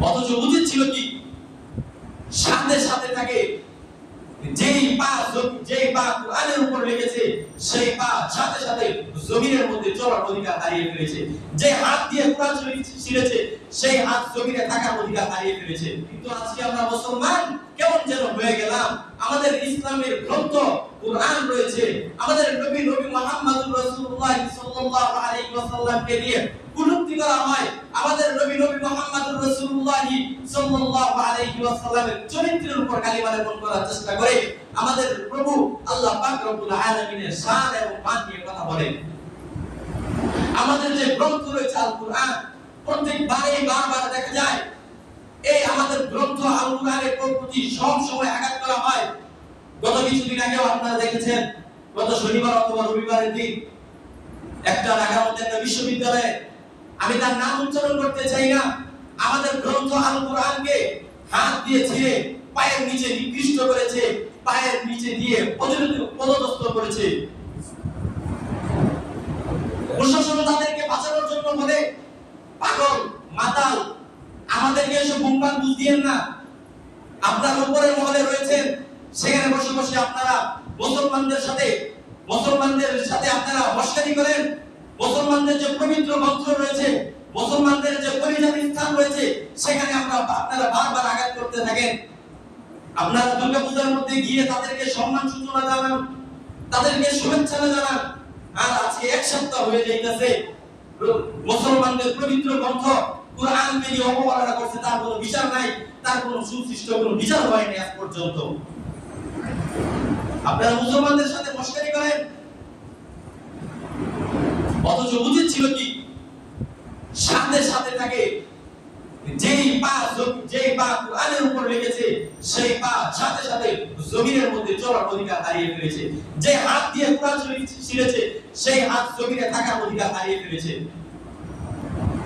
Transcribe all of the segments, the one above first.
অথচ উচিত ছিল কি সাথে সাথে থাকে যেই পা কোরআনের উপর লেগেছে সেই পা সাথে সাথে জমিনের মধ্যে চলার অধিকার হারিয়ে ফেলেছে। যে হাত দিয়ে কোরআন শরীফ ছিঁড়েছে সেই হাত জমিনে থাকার অধিকার হারিয়ে ফেলেছে। কিন্তু আজকে আমরা মুসলমান কেমন যেন হয়ে গেলাম। আমাদের ইসলামের গ্রন্থ কোরআন রয়েছে, আমাদের নবী মুহাম্মদুর রাসূলুল্লাহ সাল্লাল্লাহু আলাইহি ওয়াসাল্লামকে নিয়ে কটূক্তি করা হয়। আমাদের নবী মুহাম্মদুর রাসূলুল্লাহ সাল্লাল্লাহু আলাইহি ওয়াসাল্লামের চরিত্রের উপর কালিমা লেপন করার চেষ্টা করে আমাদের প্রভু আল্লাহ পাক রব্বুল আলামিনের শান এবং মান নিয়ে কথা বলেন। আমাদের যে গ্রন্থ রয়েছে আল কোরআন, প্রত্যেকবারই বারবার দেখা যায় এই আমাদের গ্রন্থ আল কোরআনের প্রতি সব সময় আঘাত করা হয়। গত কিছুদিন আগেও আপনারা দেখেছেন, গত শনিবার অথবা রবিবারের দিন একটা ঢাকার মধ্যে একটা বিশ্ববিদ্যালয়ে, আমি তার নাম উচ্চারণ করতে চাই না, আমাদের গ্রন্থ আল কোরআনকে হাত দিয়ে ছিঁড়ে পায়ের নিচে নিকৃষ্ট করেছে, পায়ের নিচে দিয়ে পদদস্ত করেছে। প্রশাসন তাদেরকে বাঁচানোর জন্য বলে পাগল মাতাল, আমাদেরকে এসব বুমবাং বুঝ দিয়েন না। আপনারা উপরের মহলে রয়েছেন, সেখানে বসে বসে আপনারা মুসলমানদের সাথে আপনারা মশকারি করেন। মুসলমানদের যে পবিত্র গ্রন্থ রয়েছে, মুসলমানদের যে পরিজাত স্থান রয়েছে, সেখানে আপনারা বারবার আঘাত করতে থাকেন। আপনারা দুর্গা পূজার মধ্যে গিয়ে তাদেরকে সম্মান সূচনা জানান, তাদেরকে শুভেচ্ছা জানান, আর আজকে এক সপ্তাহ হয়ে যাইতেছে মুসলমানদের পবিত্র গ্রন্থ কোরআনকে নিয়ে অপমাননা করছে, তার কোনো বিচার নাই, তার কোনো সুসৃষ্ট কোনো বিচার হয়নি আজ পর্যন্ত। আপনারা মুসলমানদের সাথে মশকারি করেন, অথচ উচিত ছিল কি সাথে সাথে থাকে যেই পা কোরআনের উপর লেগেছে সেই পা সাথে সাথে জমিনের মধ্যে চলার অধিকার হারিয়ে ফেলেছে। যে হাত দিয়ে কোরআন শরীফ ছিঁড়েছে সেই হাত জমিনে থাকার অধিকার হারিয়ে ফেলেছে।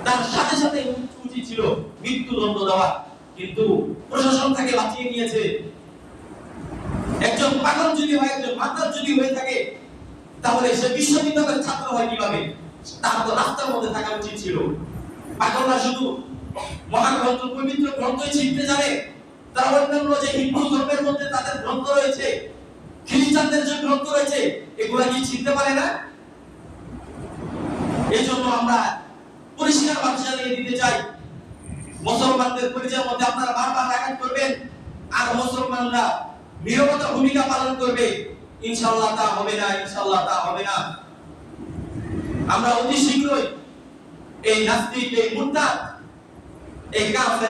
তার সাথে সাথে উচিত ছিল মৃত্যুদণ্ড দেওয়া, কিন্তু প্রশাসন তাকে বাঁচিয়ে নিয়েছে। একজন পাগল যদি হয়, একজন মাতাল যদি হয়ে থাকে, তাহলে সে বিশ্ববিদ্যালয়ের ছাত্র হয় কিভাবে? তার তো রাস্তার মধ্যে থাকা উচিত ছিল। পাগলরা শুধু মহাগ্রন্থ পবিত্র গ্রন্থই ছিঁড়তে জানে, তারা অন্যান্য যে হিন্দু ধর্মের মধ্যে তাদের গ্রন্থ রয়েছে, খ্রিস্টানদের যে গ্রন্থ রয়েছে, এগুলা কি ছিঁড়তে পারে না? এই জন্য আমরা পরিষ্কার ভাষা জানিয়ে দিতে চাই, মুসলমানদের পরিচয়ের মধ্যে আপনারা বারবার আঘাত করবেন আর মুসলমানরা নীরবতা ভূমিকা পালন করবে, ইনশাআল্লাহ তা হবে না, ইনশাআল্লাহ তা হবে না। আমরা অতি শীঘ্রই এই নাস্তিক, এই মুরতাদ, এই কাফের